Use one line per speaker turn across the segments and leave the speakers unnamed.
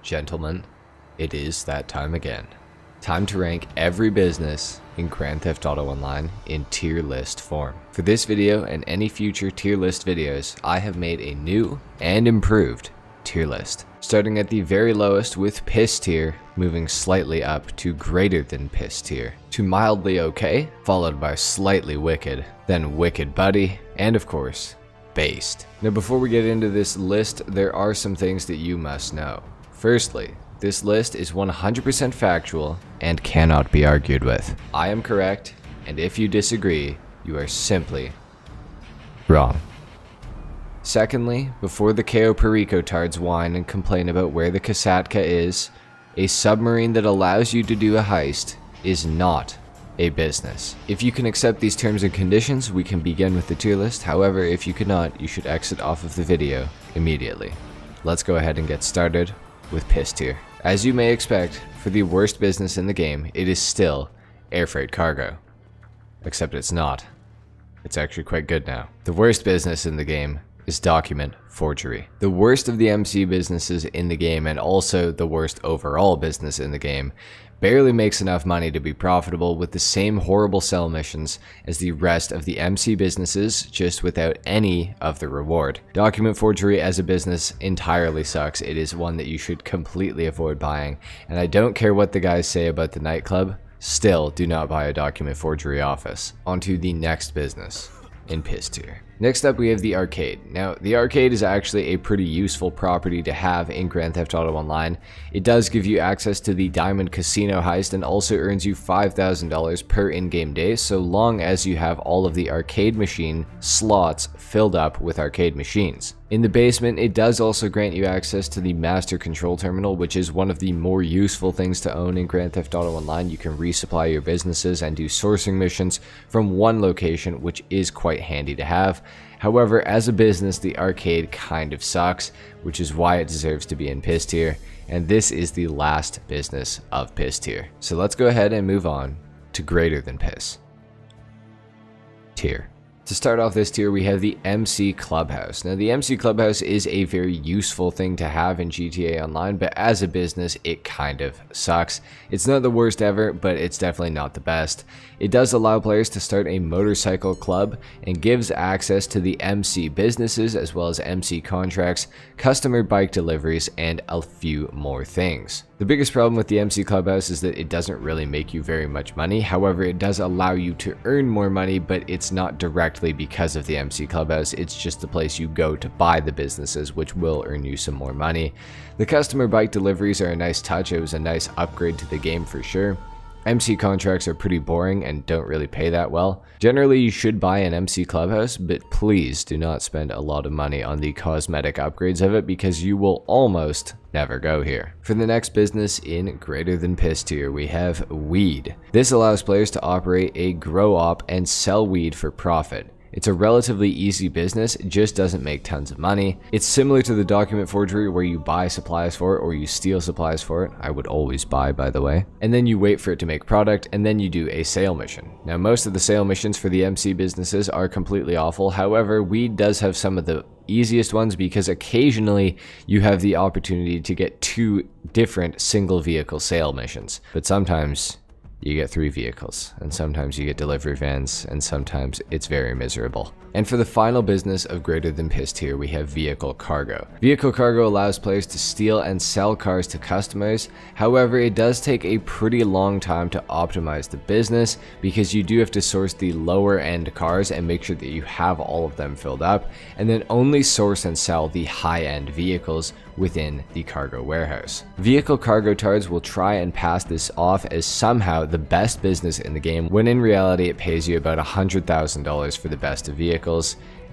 Gentlemen, it is that time again. Time to rank every business in Grand Theft Auto Online in tier list form. For this video and any future tier list videos, I have made a new and improved tier list. Starting at the very lowest with piss tier, moving slightly up to greater than piss tier, to mildly okay, followed by slightly wicked, then wicked buddy, and of course, based. Now before we get into this list, there are some things that you must know. Firstly, this list is 100% factual and cannot be argued with. I am correct, and if you disagree, you are simply wrong. Secondly, before the KO Perico tards whine and complain about where the Kasatka is, a submarine that allows you to do a heist is not a business. If you can accept these terms and conditions, we can begin with the tier list. However, if you cannot, you should exit off of the video immediately. Let's go ahead and get started with piss tier. As you may expect, for the worst business in the game, it is still air freight cargo. Except it's not. It's actually quite good now. The worst business in the game is document forgery. The worst of the MC businesses in the game, and also the worst overall business in the game, barely makes enough money to be profitable with the same horrible sell missions as the rest of the MC businesses, just without any of the reward. Document forgery as a business entirely sucks. It is one that you should completely avoid buying, and I don't care what the guys say about the nightclub, still do not buy a document forgery office. On to the next business in piss tier. Next up we have the arcade. Now the arcade is actually a pretty useful property to have in Grand Theft Auto Online. It does give you access to the Diamond Casino heist and also earns you $5,000 per in-game day, so long as you have all of the arcade machine slots filled up with arcade machines. In the basement, it does also grant you access to the Master Control Terminal, which is one of the more useful things to own in Grand Theft Auto Online. You can resupply your businesses and do sourcing missions from one location, which is quite handy to have. However, as a business, the arcade kind of sucks, which is why it deserves to be in piss tier, and this is the last business of piss tier. So let's go ahead and move on to greater than piss tier. To start off this tier, we have the MC Clubhouse. Now, the MC Clubhouse is a very useful thing to have in GTA Online, but as a business, it kind of sucks. It's not the worst ever, but it's definitely not the best. It does allow players to start a motorcycle club and gives access to the MC businesses as well as MC contracts, customer bike deliveries, and a few more things. The biggest problem with the MC Clubhouse is that it doesn't really make you very much money. However, it does allow you to earn more money, but it's not directly because of the MC Clubhouse. It's just the place you go to buy the businesses, which will earn you some more money. The customer bike deliveries are a nice touch. It was a nice upgrade to the game for sure. MC contracts are pretty boring and don't really pay that well. Generally, you should buy an MC Clubhouse, but please do not spend a lot of money on the cosmetic upgrades of it because you will almost never go here. For the next business in greater than piss tier, we have weed. This allows players to operate a grow op and sell weed for profit. It's a relatively easy business, it just doesn't make tons of money. It's similar to the document forgery where you buy supplies for it or you steal supplies for it. I would always buy, by the way. And then you wait for it to make product and then you do a sale mission. Now, most of the sale missions for the MC businesses are completely awful. However, weed does have some of the easiest ones because occasionally you have the opportunity to get 2 different single vehicle sale missions. But sometimes you get 3 vehicles, and sometimes you get delivery vans, and sometimes it's very miserable. And for the final business of greater than piss tier, we have vehicle cargo. Vehicle cargo allows players to steal and sell cars to customers. However, it does take a pretty long time to optimize the business because you do have to source the lower end cars and make sure that you have all of them filled up, and then only source and sell the high end vehicles within the cargo warehouse. Vehicle cargo tards will try and pass this off as somehow the best business in the game, when in reality it pays you about $100,000 for the best of vehicles,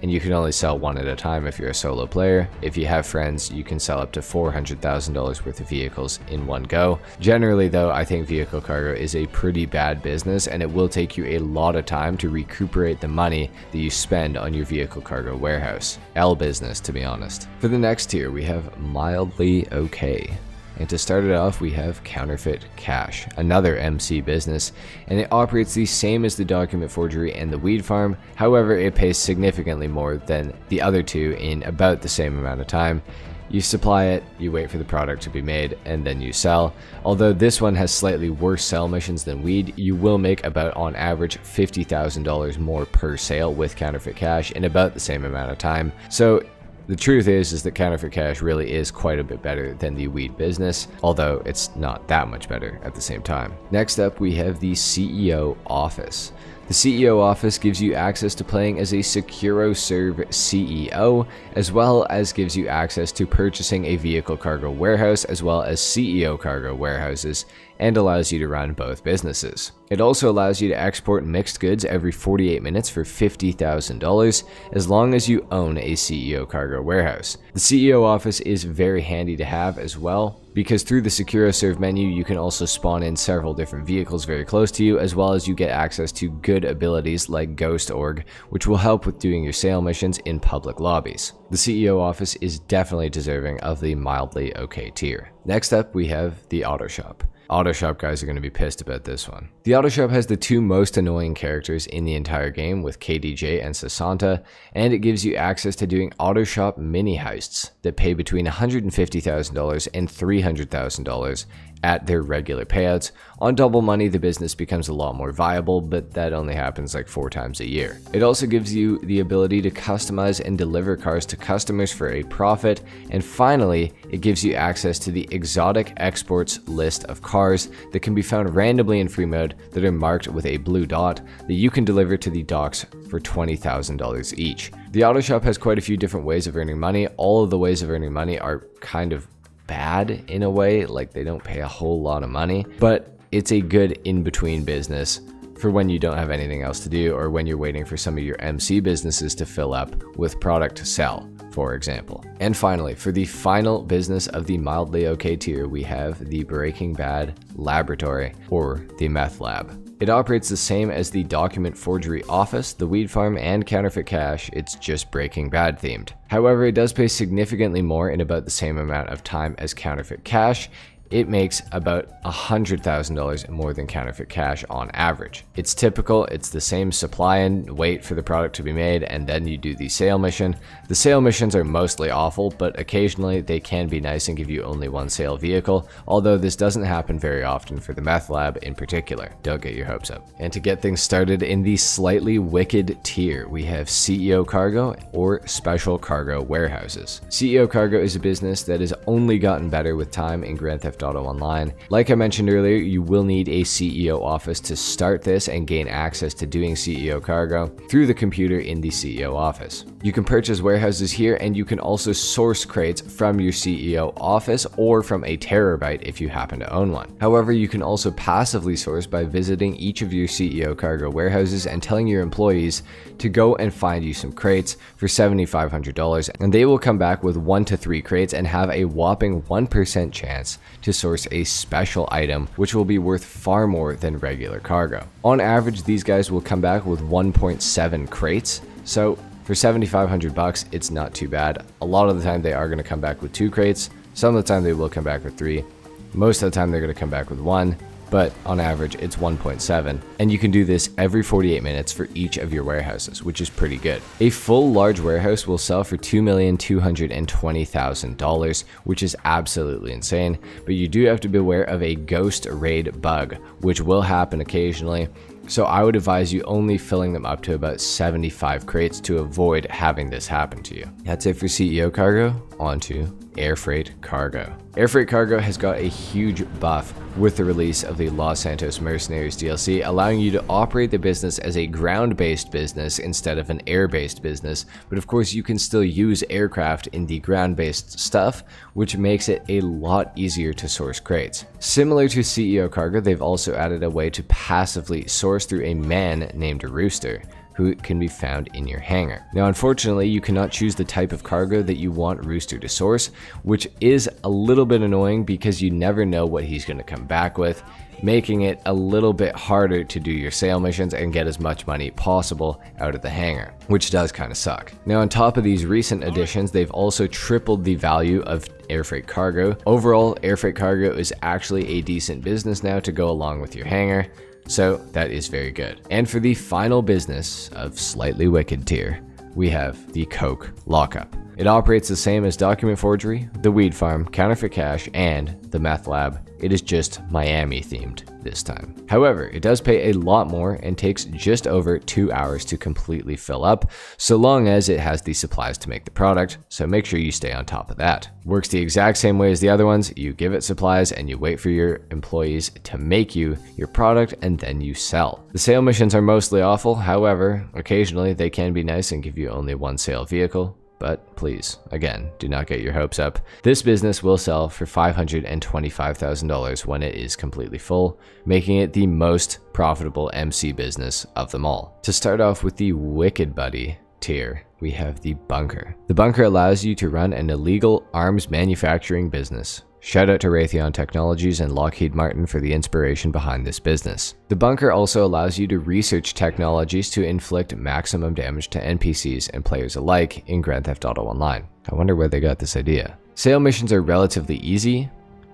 and you can only sell one at a time if you're a solo player. If you have friends, you can sell up to $400,000 worth of vehicles in one go. Generally though, I think vehicle cargo is a pretty bad business, and it will take you a lot of time to recuperate the money that you spend on your vehicle cargo warehouse. L business, to be honest. For the next tier, we have mildly okay. And to start it off, we have Counterfeit Cash, another MC business, and it operates the same as the document forgery and the weed farm. However, it pays significantly more than the other two in about the same amount of time. You supply it, you wait for the product to be made, and then you sell. Although this one has slightly worse sell missions than weed, you will make about on average $50,000 more per sale with counterfeit cash in about the same amount of time. So the truth is that counterfeit cash really is quite a bit better than the weed business, although it's not that much better at the same time. Next up, we have the CEO office. The CEO office gives you access to playing as a SecuroServe CEO, as well as gives you access to purchasing a vehicle cargo warehouse, as well as CEO cargo warehouses, and allows you to run both businesses. It also allows you to export mixed goods every 48 minutes for $50,000, as long as you own a CEO cargo warehouse. The CEO office is very handy to have as well, because through the SecuroServe menu, you can also spawn in several different vehicles very close to you, as well as you get access to good abilities like Ghost Org, which will help with doing your sale missions in public lobbies. The CEO office is definitely deserving of the mildly okay tier. Next up, we have the Auto Shop. Auto Shop guys are going to be pissed about this one. The Auto Shop has the two most annoying characters in the entire game with KDJ and Sasanta, and it gives you access to doing Auto Shop mini heists that pay between $150,000 and $300,000 at their regular payouts. On double money, the business becomes a lot more viable, but that only happens like 4 times a year. It also gives you the ability to customize and deliver cars to customers for a profit, and finally, it gives you access to the exotic exports list of cars that can be found randomly in free mode that are marked with a blue dot that you can deliver to the docks for $20,000 each. The Auto Shop has quite a few different ways of earning money. All of the ways of earning money are kind of bad in a way, like they don't pay a whole lot of money, but it's a good in-between business for when you don't have anything else to do, or when you're waiting for some of your MC businesses to fill up with product to sell, for example. And finally, for the final business of the mildly okay tier, we have the Breaking Bad Laboratory, or the Meth Lab. It operates the same as the document forgery office, the weed farm, and counterfeit cash. It's just Breaking Bad themed. However, it does pay significantly more in about the same amount of time as counterfeit cash. It makes about $100,000 more than counterfeit cash on average. It's typical, it's the same supply and wait for the product to be made, and then you do the sale mission. The sale missions are mostly awful, but occasionally they can be nice and give you only one sale vehicle, although this doesn't happen very often for the Meth Lab in particular. Don't get your hopes up. And to get things started in the slightly wicked tier, we have CEO Cargo, or Special Cargo Warehouses. CEO Cargo is a business that has only gotten better with time in Grand Theft Auto Online. Like I mentioned earlier, you will need a CEO office to start this and gain access to doing CEO cargo through the computer in the CEO office. You can purchase warehouses here, and you can also source crates from your CEO office or from a terabyte if you happen to own one. However, you can also passively source by visiting each of your CEO cargo warehouses and telling your employees to go and find you some crates for $7,500, and they will come back with 1 to 3 crates and have a whopping 1% chance to source a special item, which will be worth far more than regular cargo. On average, these guys will come back with 1.7 crates, so for $7,500, it's not too bad. A lot of the time they are going to come back with 2 crates. Some of the time they will come back with 3. Most of the time they're going to come back with 1. But on average, it's 1.7, and you can do this every 48 minutes for each of your warehouses, which is pretty good. A full large warehouse will sell for $2,220,000, which is absolutely insane, but you do have to be aware of a ghost raid bug, which will happen occasionally. So I would advise you only filling them up to about 75 crates to avoid having this happen to you. That's it for CEO cargo. On to air freight cargo. Air freight cargo has got a huge buff with the release of the Los Santos Mercenaries DLC, allowing you to operate the business as a ground-based business instead of an air-based business. But of course, you can still use aircraft in the ground-based stuff, which makes it a lot easier to source crates. Similar to CEO cargo, they've also added a way to passively source through a man named Rooster, who can be found in your hangar. Now, unfortunately, you cannot choose the type of cargo that you want Rooster to source, which is a little bit annoying because you never know what he's going to come back with, making it a little bit harder to do your sale missions and get as much money possible out of the hangar, which does kind of suck. Now, on top of these recent additions, they've also tripled the value of air freight cargo. Overall, air freight cargo is actually a decent business now to go along with your hangar. So that is very good. And for the final business of slightly wicked tier, we have the Coke lockup. It operates the same as document forgery, the weed farm, counterfeit cash, and the meth lab. It is just Miami themed this time. However, it does pay a lot more and takes just over 2 hours to completely fill up, so long as it has the supplies to make the product, so make sure you stay on top of that. Works the exact same way as the other ones. You give it supplies and you wait for your employees to make you your product, and then you sell. The sale missions are mostly awful, however, occasionally they can be nice and give you only one sale vehicle. But please, again, do not get your hopes up. This business will sell for $525,000 when it is completely full, making it the most profitable MC business of them all. To start off with the Wicked Buddy tier, we have the Bunker. The Bunker allows you to run an illegal arms manufacturing business. Shout out to Raytheon Technologies and Lockheed Martin for the inspiration behind this business. The Bunker also allows you to research technologies to inflict maximum damage to NPCs and players alike in Grand Theft Auto Online. I wonder where they got this idea. Sale missions are relatively easy.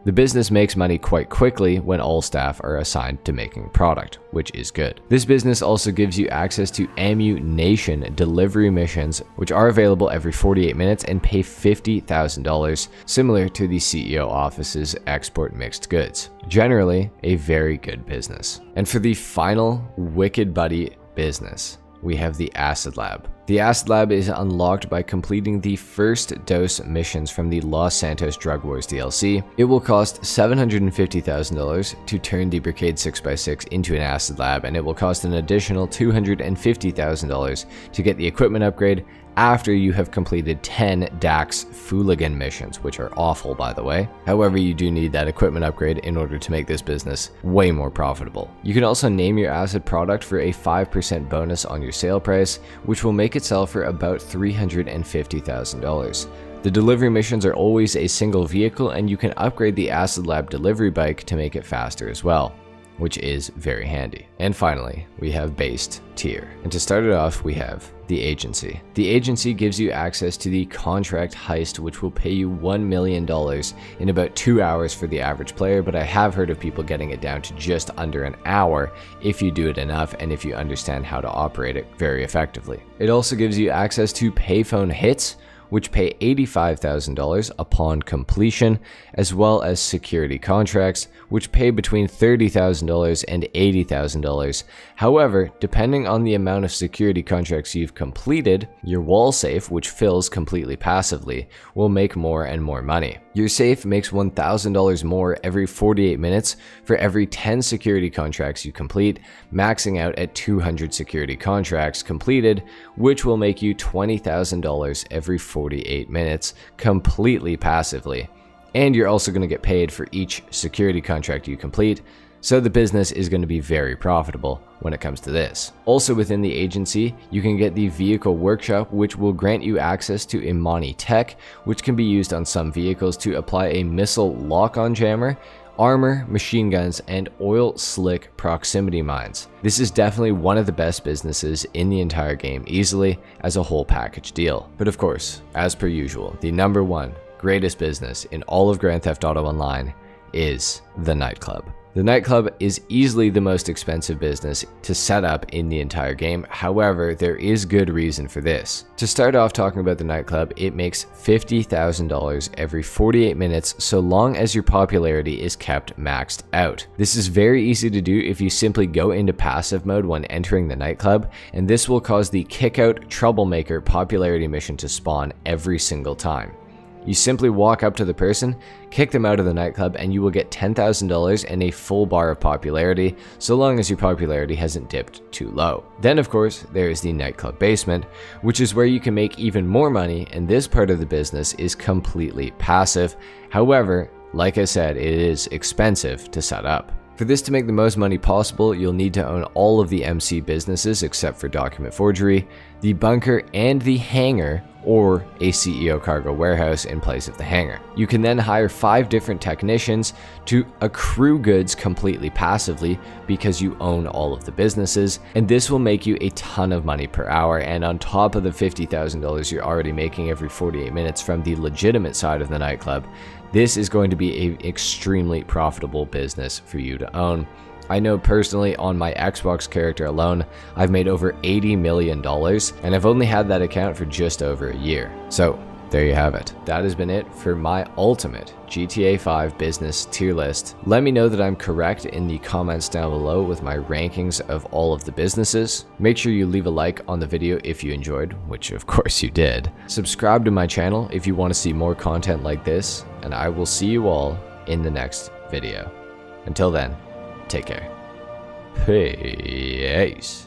The business makes money quite quickly when all staff are assigned to making product, which is good. This business also gives you access to ammunition delivery missions, which are available every 48 minutes and pay $50,000, similar to the CEO office's export mixed goods. Generally, a very good business. And for the final Wicked Buddy business, we have the Acid Lab. The Acid Lab is unlocked by completing the first dose missions from the Los Santos Drug Wars DLC. It will cost $750,000 to turn the Brigade 6x6 into an Acid Lab, and it will cost an additional $250,000 to get the equipment upgrade after you have completed 10 Dax Fooligan missions, which are awful by the way. However, you do need that equipment upgrade in order to make this business way more profitable. You can also name your acid product for a 5% bonus on your sale price, which will make it sell for about $350,000. The delivery missions are always a single vehicle, and you can upgrade the Acid Lab delivery bike to make it faster as well, which is very handy. And finally, we have Based tier. And to start it off, we have the Agency. The Agency gives you access to the contract heist, which will pay you $1 million in about 2 hours for the average player, but I have heard of people getting it down to just under an hour if you do it enough and if you understand how to operate it very effectively. It also gives you access to payphone hits, which pay $85,000 upon completion, as well as security contracts, which pay between $30,000 and $80,000. However, depending on the amount of security contracts you've completed, your wall safe, which fills completely passively, will make more and more money. Your safe makes $1,000 more every 48 minutes for every 10 security contracts you complete, maxing out at 200 security contracts completed, which will make you $20,000 every 48 minutes completely passively. And you're also going to get paid for each security contract you complete, so the business is going to be very profitable when it comes to this. Also within the Agency, you can get the Vehicle Workshop, which will grant you access to Imani Tech, which can be used on some vehicles to apply a missile lock-on jammer, armor, machine guns, and oil slick proximity mines. This is definitely one of the best businesses in the entire game, easily as a whole package deal. But of course, as per usual, the #1 greatest business in all of Grand Theft Auto Online is the nightclub. The nightclub is easily the most expensive business to set up in the entire game. However, there is good reason for this. To start off talking about the nightclub, it makes $50,000 every 48 minutes so long as your popularity is kept maxed out. This is very easy to do if you simply go into passive mode when entering the nightclub, and this will cause the Kickout Troublemaker popularity mission to spawn every single time. You simply walk up to the person, kick them out of the nightclub, and you will get $10,000 and a full bar of popularity, so long as your popularity hasn't dipped too low. Then of course, there is the nightclub basement, which is where you can make even more money, and this part of the business is completely passive. However, like I said, it is expensive to set up. For this to make the most money possible, you'll need to own all of the MC businesses except for document forgery, the bunker, and the hangar, or a CEO cargo warehouse in place of the hangar. You can then hire 5 different technicians to accrue goods completely passively because you own all of the businesses, and this will make you a ton of money per hour, and on top of the $50,000 you're already making every 48 minutes from the legitimate side of the nightclub, this is going to be an extremely profitable business for you to own. I know personally on my Xbox character alone, I've made over $80 million, and I've only had that account for just over a year. So there you have it. That has been it for my ultimate GTA 5 business tier list. Let me know that I'm correct in the comments down below with my rankings of all of the businesses. Make sure you leave a like on the video if you enjoyed, which of course you did. Subscribe to my channel if you want to see more content like this, and I will see you all in the next video. Until then, take care. Peace.